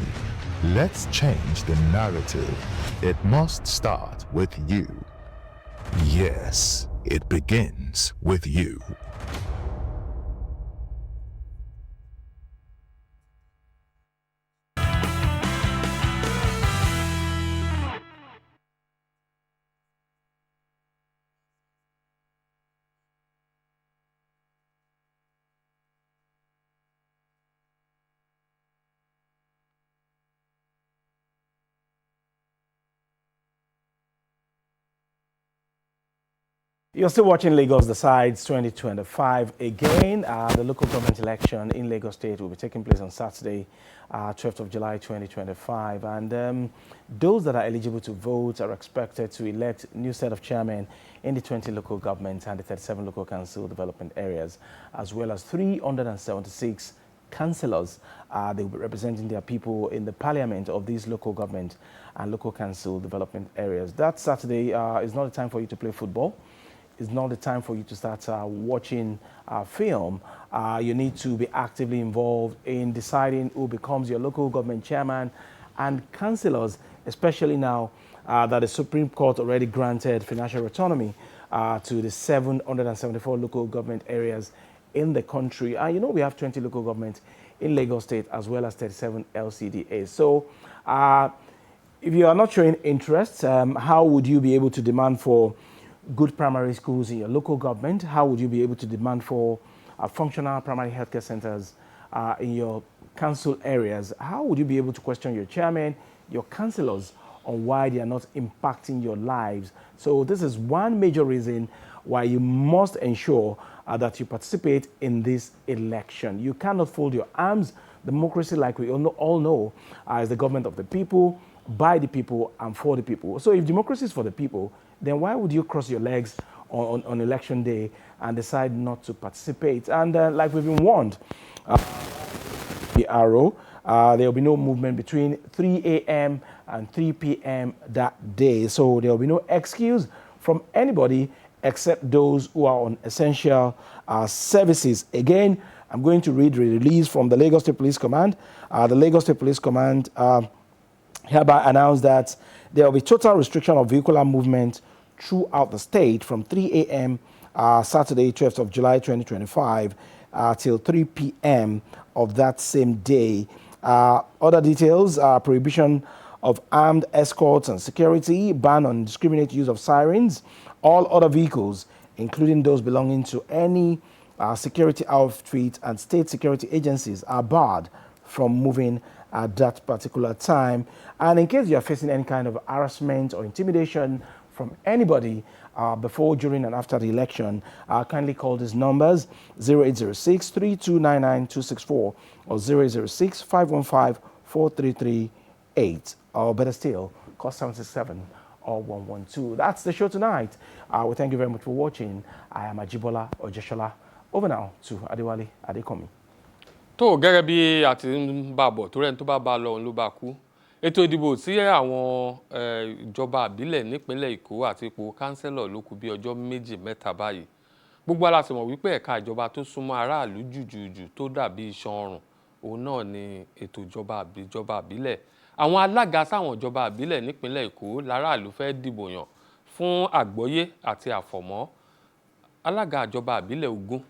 Let's change the narrative. It must start with you. Yes, it begins with you." You're still watching Lagos Decides 2025. Again, the local government election in Lagos State will be taking place on Saturday, 12th of July 2025. And those that are eligible to vote are expected to elect a new set of chairmen in the 20 local governments and the 37 local council development areas, as well as 376 councillors. They will be representing their people in the parliament of these local government and local council development areas. That Saturday is not a time for you to play football. It's not the time for you to start watching film. You need to be actively involved in deciding who becomes your local government chairman and councillors, especially now that the Supreme Court already granted financial autonomy to the 774 local government areas in the country. And you know, we have 20 local governments in Lagos State as well as 37 LCDAs. So if you are not showing interest, how would you be able to demand for good primary schools in your local government? How would you be able to demand for functional primary healthcare centers in your council areas? How would you be able to question your chairman, your councillors, on why they are not impacting your lives? So this is one major reason why you must ensure that you participate in this election. You cannot fold your arms. Democracy, like we all know, is the government of the people, by the people, and for the people. So if democracy is for the people, then why would you cross your legs on election day and decide not to participate? And like we've been warned, the arrow, there will be no movement between 3 a.m. and 3 p.m. that day. So there will be no excuse from anybody except those who are on essential services. Again, I'm going to read the release from the Lagos State Police Command. The Lagos State Police Command hereby announced that there will be total restriction of vehicular movement throughout the state from 3 a.m. Saturday, 12th of July 2025 till 3 p.m. of that same day. Other details are prohibition of armed escorts and security, ban on indiscriminate use of sirens. All other vehicles, including those belonging to any security outfit and state security agencies, are barred from moving at that particular time. And in case you are facing any kind of harassment or intimidation from anybody before, during, and after the election, kindly call these numbers 0806-3299-264 or 0806-515-4338, or better still, call 767 or 112. That's the show tonight. We thank you very much for watching. I am Ajibola Ojeshola. Over now to Adewale Adekomi. tó gẹ́gẹ́ bí a ti ń bá bọ̀ tó rẹ́ni tó bá lọ òun ló bá kú. Ètò ìdìbò sí àwọn ìjọba àbílẹ̀ nípínlẹ̀ Èkó àti ipò kánsẹ́lọ̀ ló kù bí ọjọ́ méjì mẹ́ta báyìí. Gbogbo wa la sì mọ̀ wípé ẹ̀ka ìjọba tó súnmọ́ aráàlú jùjùjù tó dàbí iṣan ọrùn òun náà ni ètò ìjọba àbílẹ̀. Àwọn alága sáwọn ìjọba àbílẹ̀ nípínlẹ̀ Èkó láràlú fẹ́ dìbò yàn fún àgbọ́yé àti àfọ̀mọ́. Alága ìjọba àbílẹ̀ Ògùn,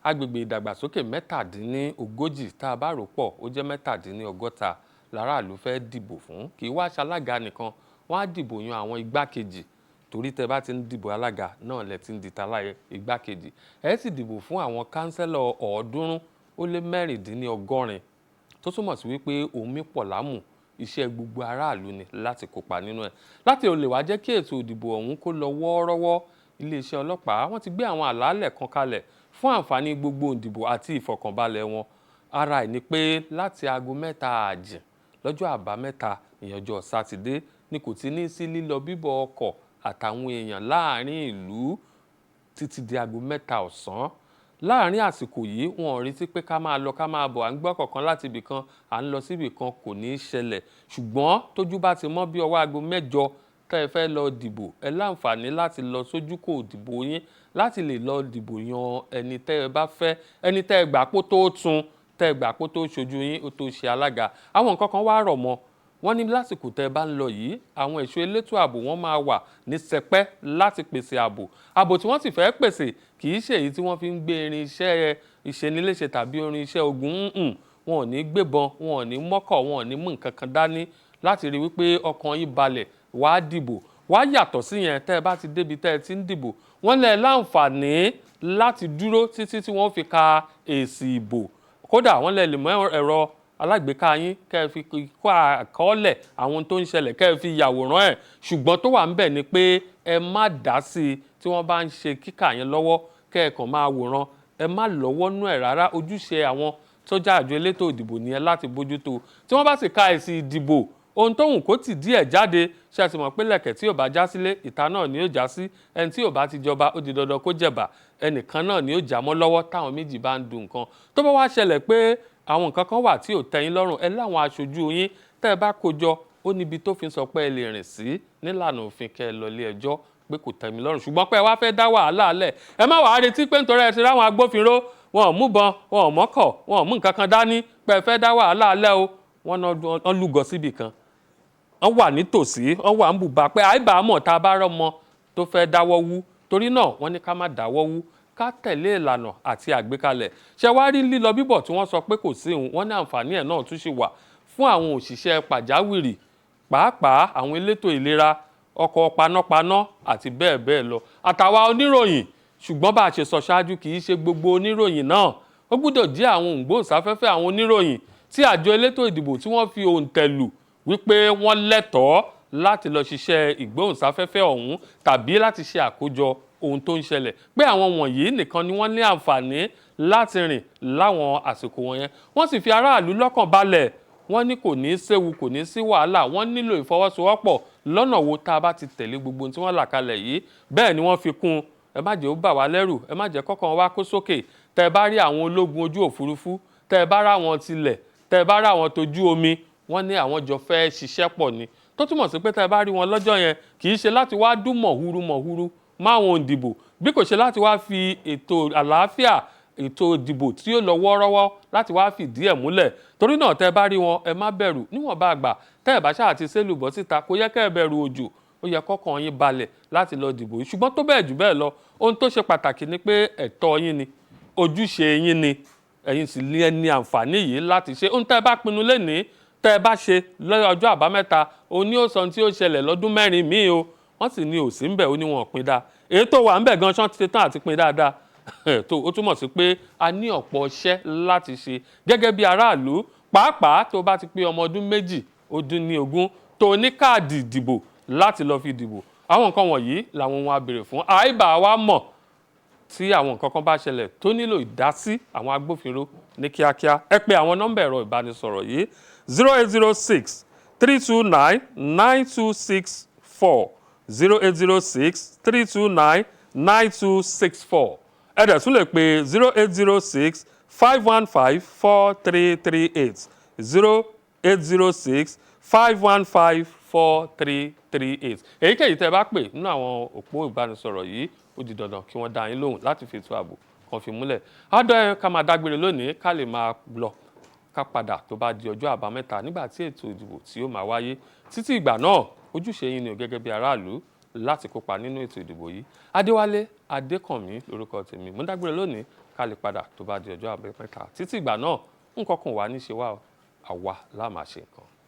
agbègbè ìdàgbàsókè 37 tá a bá rò pọ̀ ó jẹ́ 67 láràlú fẹ́ dìbò fún. Kì í wá ṣalága nìkan, wọ́n á dìbò yan àwọn igbákejì, torí tẹ́ bá ti ń dìbò alága náà lẹ ti ń di taláyé igbákejì. Ẹ sì dìbò fún àwọn kánsẹ́lọ̀ 384 tó túmọ̀ sí wípé omi pọ̀ lámù, iṣẹ́ gbogbo aráàlú ni láti kópa nínú ẹ̀. Láti lè wá jẹ́ kí ètò ìdìbò ọ̀hún kó lọ wọ́ọ́rọ́wọ́, iléeṣẹ́ ọlọ́pàá wọ́n ti gbé àwọn àlàálẹ̀ kan kalẹ̀ fún àǹfààní gbogbo òǹdìbò àti ìfọ̀kànbalẹ̀ wọn. Ara ẹ̀ ni pé láti aago 3 lọ́jọ́ àbámẹ́ta ìyànjọ́ sátidé ni kò ti ní sí lílọ bíbọ̀ ọkọ̀ àtàwọn èèyàn láàrin ìlú títí di aago 3 ọ̀sán. Láàrin àsìkò yìí wọn ò retí pé ká máa lọ ká máa bọ̀ à ń gbọ́ kọ̀ọ̀kan láti ibì kan à ń lọ síbì kan kò ní í ṣẹlẹ̀. Ṣùgbọ́n tójú bá ti mọ́ bí ọwọ́ aago 8 tẹ́ ẹ fẹ́ lọ dìbò, ẹ láǹfààní láti lọ sójú kò dìbò yín láti lè lọ dìbò yan ẹni tẹ́ ẹ bá fẹ́, ẹni tẹ́ ẹ gbà pó tó tún, tẹ́ ẹ gbà pó tó ṣojú yín ó tó ṣe alága. Àwọn nǹkan kan wá rọ̀ mọ́. Wọ́n ní lásìkò tẹ́ ẹ bá ń lọ yìí, àwọn ẹ̀ṣọ́ elétò ààbò wọn máa wà ní sẹpẹ́ láti pèsè ààbò. Ààbò tí wọ́n sì fẹ́ pèsè kì í ṣe èyí tí wọ́n fi ń gbé irin iṣẹ́ ìṣeniléṣe tàbí irin iṣẹ́ ogun. Wọn ò ní gbébọn, wọn ò ní mọ́kọ̀, wọn ò ní mú nǹkan kan dání láti rí wípé ọkàn yín balẹ̀ wá dìbò. Wá yàtọ̀ sí yẹn, tẹ́ ẹ bá ti débi tẹ́ ẹ ti ń dìbò, wọ́n lè láǹfààní láti dúró títí tí wọ́n fi ka èsì ìbò. Kódà wọ́n lè mọ ẹ̀rọ alágbèéká yín kẹ́ ẹ fi kọ́ àkọọ́lẹ̀ àwọn tó ń ṣẹlẹ̀, kẹ́ ẹ fi yàwòrán ẹ̀. Ṣùgbọ́n tó wà ńbẹ̀ ni pé ẹ má dá sí i tí wọ́n bá ń ṣe kíkà yẹn lọ́wọ́, kẹ́ ẹ kàn máa wòran, ẹ má lọ́wọ́ nú ẹ̀ rárá. Ojúṣe àwọn sójà àjọ elétò ìdìbò nìyẹn láti bójútó. Tí wọ́n bá sì ka èsì ìdìbò, ohun tó hùn kó tì díẹ̀ jáde, ṣe àti mọ̀ pé lẹ̀kẹ̀ tí ò bá já sílé ìta náà ni ó já sí. Ẹni tí ò bá ti jọba ó di dandan kó jẹ̀bà, ẹnìkan náà ni ó já mọ́ lọ́wọ́ táwọn méjì bá ń du nǹkan. Tó bá wá ṣẹlẹ̀ pé àwọn nǹkan kan wà tí ò tẹ́yín lọ́rùn, ẹ láwọn aṣojú yín tẹ́ ẹ bá kó jọ, ó níbi tó fi sọ pé ẹ lè rìn sí nílànà òfin kẹ́ ẹ lọ ilé ẹjọ́ pé kò tẹ́mi lọ́rùn. Ṣùgbọ́n pé ẹ wá fẹ́ dá wàhálà lẹ̀, ẹ má wàá retí pé nítorí ẹ ti ráwọn agbófinró, wọn ò múbọn, wọn ò mọ́kọ̀, wọn ò mú nǹkan kan dání pé ẹ fẹ́ dá wàhálà lẹ̀ o. Wọ́n lúgọ síbì kan, wọ́n wà nítòsí, wọ́n wà ń bùbá pé àìbámọ̀ tá a bá rọ́mọ tó fẹ́ dáwọ́ wú. Torí náà wọ́n ní ká má dáwọ́ wú, ká tẹ̀lé ìlànà àti àgbékalẹ̀. Ṣé wá rí lílọ bíbọ̀ tí wọ́n sọ pé kò sí òun, wọ́n ní àǹfààní ẹ̀ náà tún ṣì wà fún àwọn òṣìṣẹ́ pàjáwìrì, pàápàá àwọn elétò ìlera, ọkọ̀ panápaná àti bẹ́ẹ̀ bẹ́ẹ̀ lọ, àtàwa oníròyìn. Ṣùgbọ́n bá a ṣe sọ ṣáájú, kì í ṣe gbogbo oníròyìn náà. Ó gbọ́dọ̀ jẹ́ àwọn òǹgbóǹsáfẹ́fẹ́ àwọn oníròyìn tí àjọ elétò ìdìbò tí wọ́n fi òǹtẹ̀ lù wípé wọ́n lẹ́tọ̀ọ́ láti lọ ṣiṣẹ́ ìgbóhùnsáfẹ́fẹ́ ọ̀hún tàbí láti ṣe àkójọ ohun tó ń ṣẹlẹ̀, pé àwọn wọ̀nyí nìkan ni wọ́n ní àǹfààní láti rìn láwọn àsìkò wọ̀nyẹn. Wọ́n sì fi aráàlú lọ́kàn balẹ̀. Wọ́n ní kò ní í séwu, kò ní í sí wàhálà. Wọ́n nílò ìfọwọ́sowọ́pọ̀ lọ́nà wo tá a bá ti tẹ̀lé gbogbo ohun tí wọ́n là kalẹ̀ yìí. Bẹ́ẹ̀ ni wọ́n fi kún, ẹ má jẹ́ ó bà wá lẹ́rù, ẹ má jẹ́ kọ́kàn wá kó sókè. Tẹ́ ẹ bá rí àwọn ológun ojú òfurufú, tẹ́ ẹ bá rá wọn tilẹ̀, tẹ́ ẹ bá rá wọn tójú omi, wọ́n ní àwọn jọ fẹ́ ṣiṣẹ́ pọ̀ ni. Tó túmọ̀ sí pé tẹ́ ẹ bá rí wọn lọ́jọ́ yẹn, kì í ṣe láti wá dún mọ̀húrú máwọn òǹdìbò, bí kò ṣe láti wá fi ètò àlàáfíà, ètò ìdìbò tí ó lọ wọ́ọ́rọ́wọ́ láti wá fìdí ẹ̀ múlẹ̀. Torí náà tẹ́ ẹ bá rí wọn, ẹ má bẹ̀rù. Níwọ̀nba àgbà tẹ́ ẹ bá ṣáà ti sélùbọ́ síta, kò yẹ kẹ́ ẹ bẹ̀rù òjò, ó yẹ kọ́kàn yín balẹ̀ láti lọ dìbò. Ṣùgbọ́n tó bẹ́ẹ̀ jù bẹ́ẹ̀ lọ, ohun tó ṣe pàtàkì ni pé ẹ̀tọ́ yín ni, ojúṣe yín ni, ẹ̀yin sì ní àǹfààní yìí láti ṣe. Ohun tẹ́ ẹ bá pinnu lénìí, tẹ́ ẹ bá ṣe lọ́jọ́ àbámẹ́ta, òun ni ó sọ tí ó ṣẹlẹ̀ lọ́dún 4 míì o. Wọ́n sì ní òsì ń bẹ̀, ó ní wọn ò pin dáa. Èyí tó wà ń bẹ̀ gan-an ṣán ti tán àti pin dáadáa. Ó túmọ̀ sí pé a ní ọ̀pọ̀ iṣẹ́ láti ṣe gẹ́gẹ́ bí aráàlú, pàápàá tó bá ti pé ọmọ ọdún 18 tó ní káàdì ìdìbò láti lọ fi dìbò. àwọn nǹkan wọ̀nyí làwọn ohun a béèrè fún àìbá wa mọ̀ tí àwọn nǹkan kan bá ṣẹlẹ̀ tó nílò ìdásí àwọn agbófinró ní kíákíá ẹ pè àwọn nọ́mbà ẹ̀rọ ìbánisọ̀rọ̀ yìí 0806 329 9264 0806 329 9264 ẹ dẹ̀ tún lè pè 0806 515 4338 0806 515 4338 èyíkéyìí tẹ́ bá pè nínú àwọn òpó ìbánisọ̀rọ̀ yìí ó di dandan kí wọ́n dá yín lóhùn láti fi ètò ààbò kan fi múlẹ̀ àádọ́ ká máa dágbére lónìí ká lè máa lọ ká padà tó bá di ọjọ́ àbámẹ́ta nígbà tí ètò ìdìbò tí ó máa wáyé títí ìgbà náà ojúṣe yín ni gẹ́gẹ́ bí aráàlú láti kópa nínú ètò ìdìbò yìí Adéwálé Adékànmí lórúkọ tèmi mo ń dágbére lónìí ká lè padà tó bá di ọjọ́ àbámẹ́ta títí ìgbà náà nǹkan kan wà ní ṣe wá àwa la máa ṣe nǹkan.